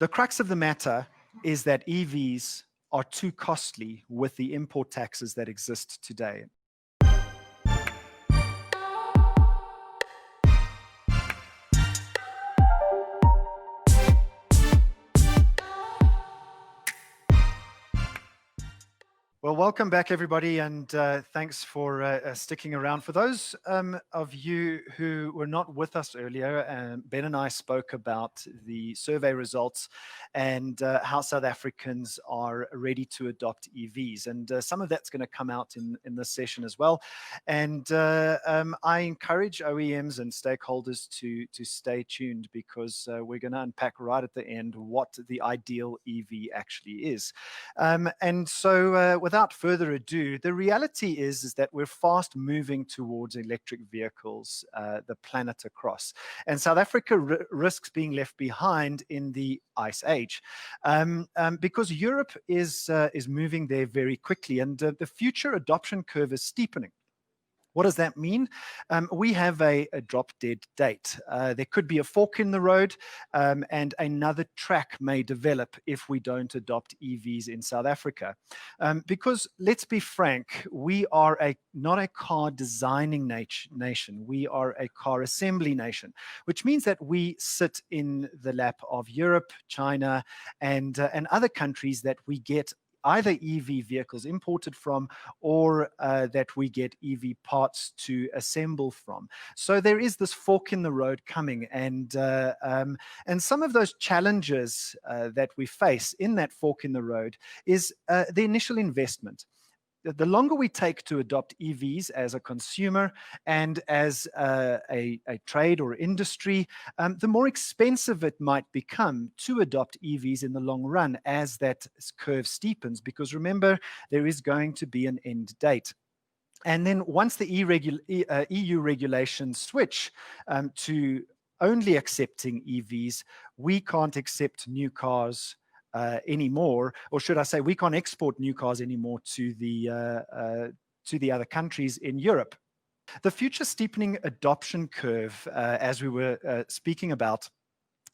The crux of the matter is that EVs are too costly with the import taxes that exist today. Well, welcome back, everybody, and thanks for sticking around. For those of you who were not with us earlier, Ben and I spoke about the survey results and how South Africans are ready to adopt EVs. And some of that's going to come out in this session as well. And I encourage OEMs and stakeholders to stay tuned, because we're going to unpack right at the end what the ideal EV actually is. And so without further ado, the reality is that we're fast moving towards electric vehicles the planet across. And South Africa risks being left behind in the ICE age, because Europe is moving there very quickly, and the future adoption curve is steepening. What does that mean? We have a drop-dead date. There could be a fork in the road, and another track may develop if we don't adopt EVs in South Africa. Because let's be frank, we are not a car designing nation. We are a car assembly nation, which means that we sit in the lap of Europe, China, and other countries that we get either EV vehicles imported from, or that we get EV parts to assemble from. So there is this fork in the road coming, and some of those challenges that we face in that fork in the road is the initial investment. The longer we take to adopt EVs as a consumer and as a trade or industry, the more expensive it might become to adopt EVs in the long run as that curve steepens, because remember, there is going to be an end date. And then once the EU regulations switch to only accepting EVs, we can't accept new cars anymore, or should I say, we can't export new cars anymore to the other countries in Europe. The future steepening adoption curve, as we were speaking about,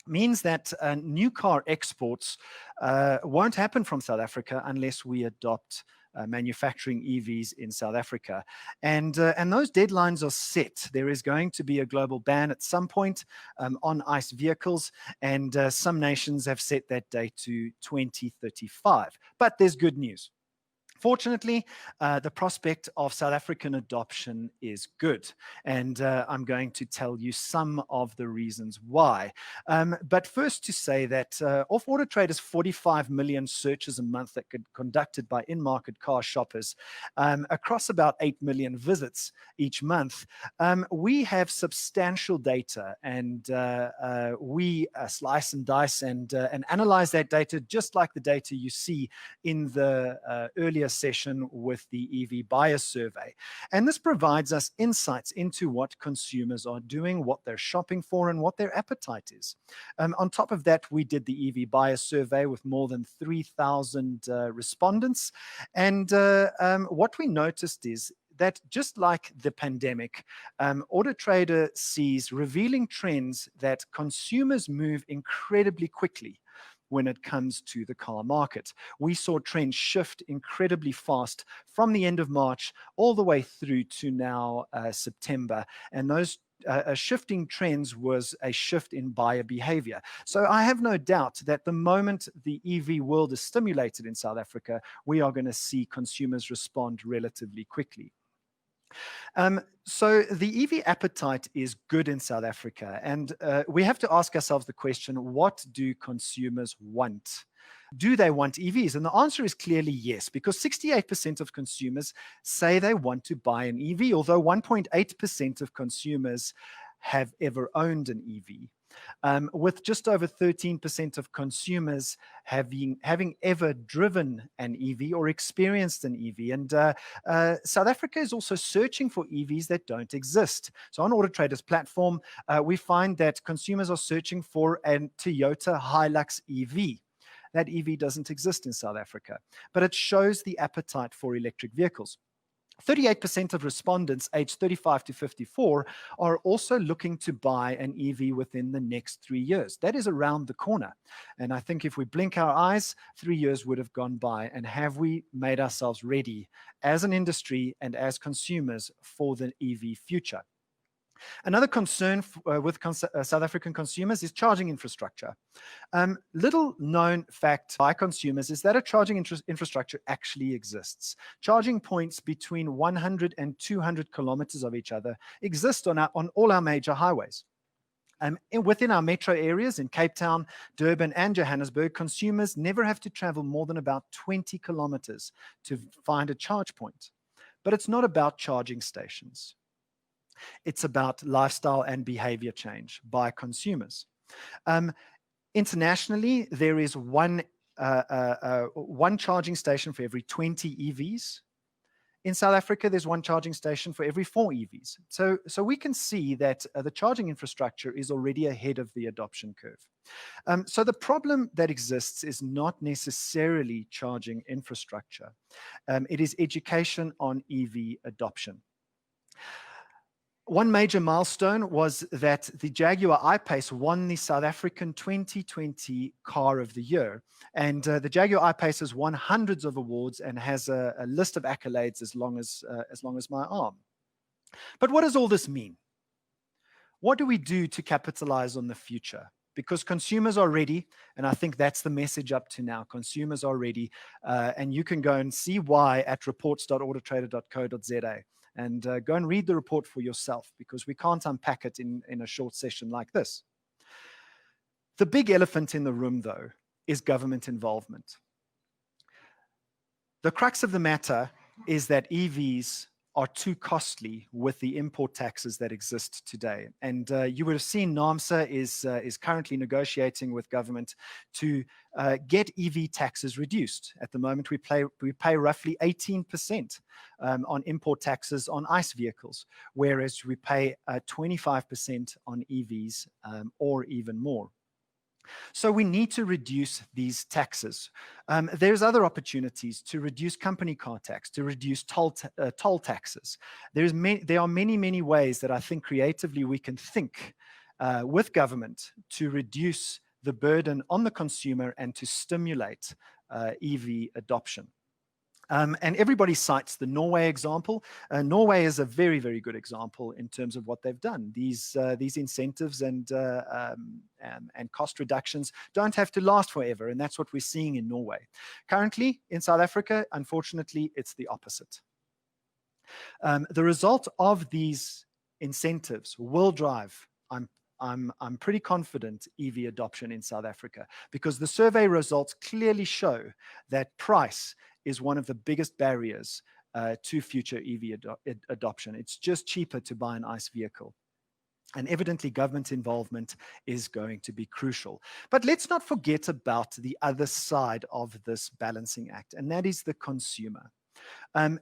means that new car exports won't happen from South Africa unless we adopt manufacturing EVs in South Africa. And those deadlines are set. There is going to be a global ban at some point on ICE vehicles, and some nations have set that date to 2035. But there's good news. Fortunately, the prospect of South African adoption is good, and I'm going to tell you some of the reasons why. But first, to say that of AutoTrader's 45 million searches a month that get conducted by in-market car shoppers across about 8 million visits each month, we have substantial data, and we slice and dice and analyze that data just like the data you see in the earlier session with the EV buyer survey. And this provides us insights into what consumers are doing, what they're shopping for, and what their appetite is. On top of that, we did the EV buyer survey with more than 3,000 respondents. And what we noticed is that just like the pandemic, AutoTrader sees revealing trends that consumers move incredibly quickly when it comes to the car market. We saw trends shift incredibly fast from the end of March all the way through to now September. And those shifting trends was a shift in buyer behavior. So I have no doubt that the moment the EV world is stimulated in South Africa, we are going to see consumers respond relatively quickly. So the EV appetite is good in South Africa, and we have to ask ourselves the question, what do consumers want? Do they want EVs? And the answer is clearly yes, because 68% of consumers say they want to buy an EV, although 1.8% of consumers have ever owned an EV. With just over 13% of consumers having ever driven an EV or experienced an EV. And South Africa is also searching for EVs that don't exist. So on AutoTrader's platform, we find that consumers are searching for a Toyota Hilux EV. That EV doesn't exist in South Africa, but it shows the appetite for electric vehicles. 38% of respondents aged 35 to 54 are also looking to buy an EV within the next 3 years. That is around the corner. And I think if we blink our eyes, 3 years would have gone by. And have we made ourselves ready as an industry and as consumers for the EV future? Another concern with South African consumers is charging infrastructure. Little known fact by consumers is that a charging infrastructure actually exists. Charging points between 100 and 200 kilometers of each other exist on all our major highways. Within our metro areas in Cape Town, Durban, and Johannesburg, consumers never have to travel more than about 20 kilometers to find a charge point. But it's not about charging stations. It's about lifestyle and behavior change by consumers. Internationally, there is one charging station for every 20 EVs. In South Africa, there's one charging station for every 4 EVs. So we can see that the charging infrastructure is already ahead of the adoption curve. So the problem that exists is not necessarily charging infrastructure. It is education on EV adoption. One major milestone was that the Jaguar I-Pace won the South African 2020 Car of the Year. And the Jaguar I-Pace has won hundreds of awards and has a list of accolades as long as my arm. But what does all this mean? What do we do to capitalize on the future? Because consumers are ready, and I think that's the message up to now. Consumers are ready, and you can go and see why at reports.autotrader.co.za. And go and read the report for yourself, because we can't unpack it in a short session like this. The big elephant in the room, though, is government involvement. The crux of the matter is that EVs are too costly with the import taxes that exist today. And you would have seen NAMSA is currently negotiating with government to get EV taxes reduced. At the moment, we pay roughly 18% on import taxes on ICE vehicles, whereas we pay 25% on EVs or even more. So we need to reduce these taxes. There's other opportunities to reduce company car tax, to reduce toll taxes. There are many, many ways that I think creatively we can think with government to reduce the burden on the consumer and to stimulate EV adoption. And everybody cites the Norway example. Norway is a very, very good example in terms of what they've done. These incentives and cost reductions don't have to last forever, and that's what we're seeing in Norway. Currently, in South Africa, unfortunately, it's the opposite. The result of these incentives will drive, I'm pretty confident, EV adoption in South Africa, because the survey results clearly show that price is one of the biggest barriers to future EV adoption. It's just cheaper to buy an ICE vehicle. And evidently, government involvement is going to be crucial. But let's not forget about the other side of this balancing act, and that is the consumer.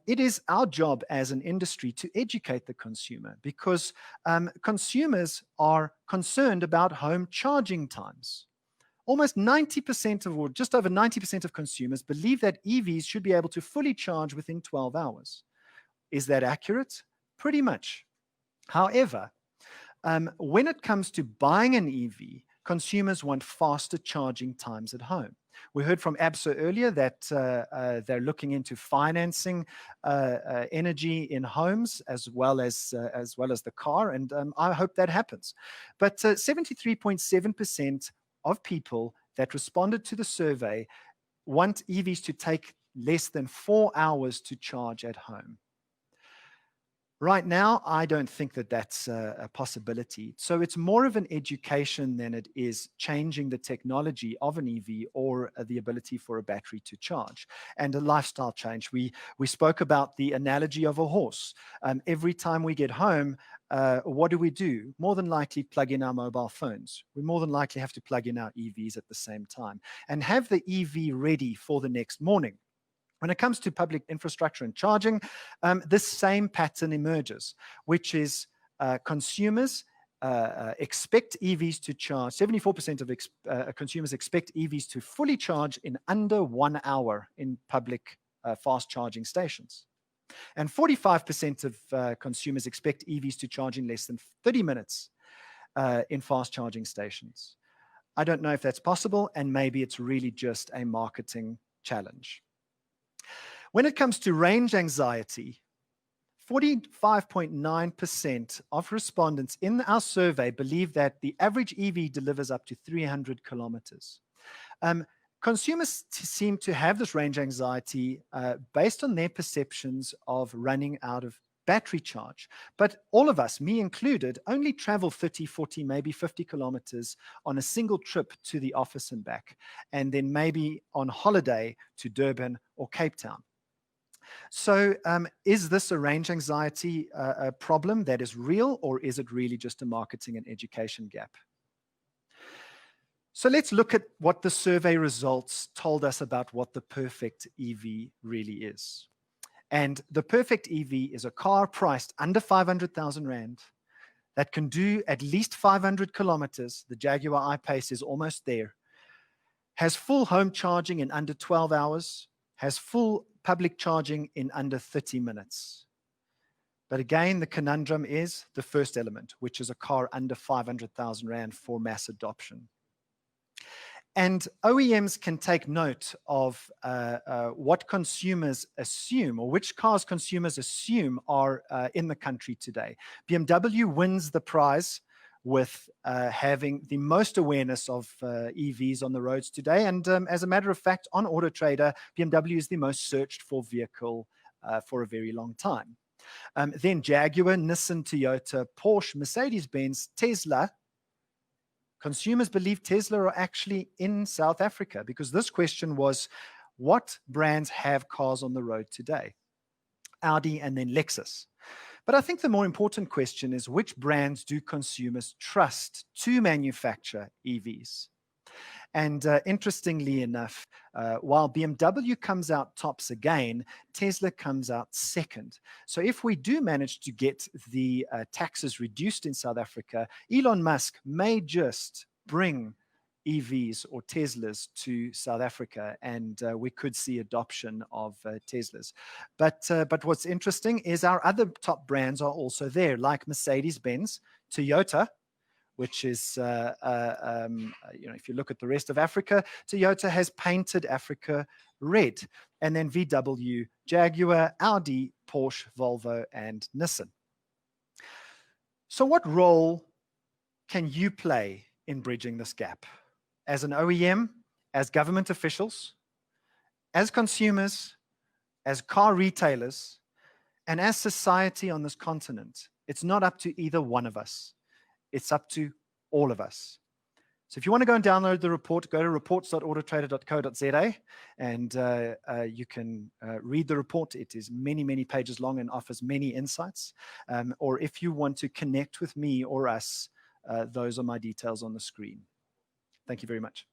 It is our job as an industry to educate the consumer, because consumers are concerned about home charging times. Almost 90% or just over 90% of consumers believe that EVs should be able to fully charge within 12 hours. Is that accurate? Pretty much. However, when it comes to buying an EV, consumers want faster charging times at home. We heard from ABSA earlier that they're looking into financing energy in homes as well as the car, and I hope that happens. But 73.7% of people that responded to the survey want EVs to take less than 4 hours to charge at home. Right now, I don't think that that's a possibility. So it's more of an education than it is changing the technology of an EV or the ability for a battery to charge, and a lifestyle change. We spoke about the analogy of a horse. Every time we get home, what do? More than likely plug in our mobile phones. We more than likely have to plug in our EVs at the same time and have the EV ready for the next morning. When it comes to public infrastructure and charging, this same pattern emerges, which is consumers expect EVs to charge. 74% of consumers expect EVs to fully charge in under 1 hour in public fast charging stations. And 45% of consumers expect EVs to charge in less than 30 minutes in fast charging stations. I don't know if that's possible, and maybe it's really just a marketing challenge. When it comes to range anxiety, 45.9% of respondents in our survey believe that the average EV delivers up to 300 kilometers. Consumers seem to have this range anxiety based on their perceptions of running out of battery charge. But all of us, me included, only travel 30, 40, maybe 50 kilometers on a single trip to the office and back, and then maybe on holiday to Durban or Cape Town. So is this a range anxiety problem that is real, or is it really just a marketing and education gap? So let's look at what the survey results told us about what the perfect EV really is. And the perfect EV is a car priced under 500,000 Rand that can do at least 500 kilometers. The Jaguar I-Pace is almost there. Has full home charging in under 12 hours. Has full public charging in under 30 minutes. But again, the conundrum is the first element, which is a car under 500,000 Rand for mass adoption. And OEMs can take note of what consumers assume, or which cars consumers assume are in the country today. BMW wins the prize with having the most awareness of EVs on the roads today. And as a matter of fact, on AutoTrader, BMW is the most searched for vehicle for a very long time. Then Jaguar, Nissan, Toyota, Porsche, Mercedes-Benz, Tesla. Consumers believe Tesla are actually in South Africa, because this question was, what brands have cars on the road today? Audi and then Lexus. But I think the more important question is, which brands do consumers trust to manufacture EVs? And interestingly enough, while BMW comes out tops again, Tesla comes out second. So if we do manage to get the taxes reduced in South Africa, Elon Musk may just bring EVs or Teslas to South Africa, and we could see adoption of Teslas. But what's interesting is our other top brands are also there, like Mercedes-Benz, Toyota, which is, if you look at the rest of Africa, Toyota has painted Africa red. And then VW, Jaguar, Audi, Porsche, Volvo, and Nissan. So what role can you play in bridging this gap? As an OEM, as government officials, as consumers, as car retailers, and as society on this continent? It's not up to either one of us. It's up to all of us. So if you want to go and download the report, go to reports.autotrader.co.za, and you can read the report. It is many, many pages long and offers many insights. Or if you want to connect with me or us, those are my details on the screen. Thank you very much.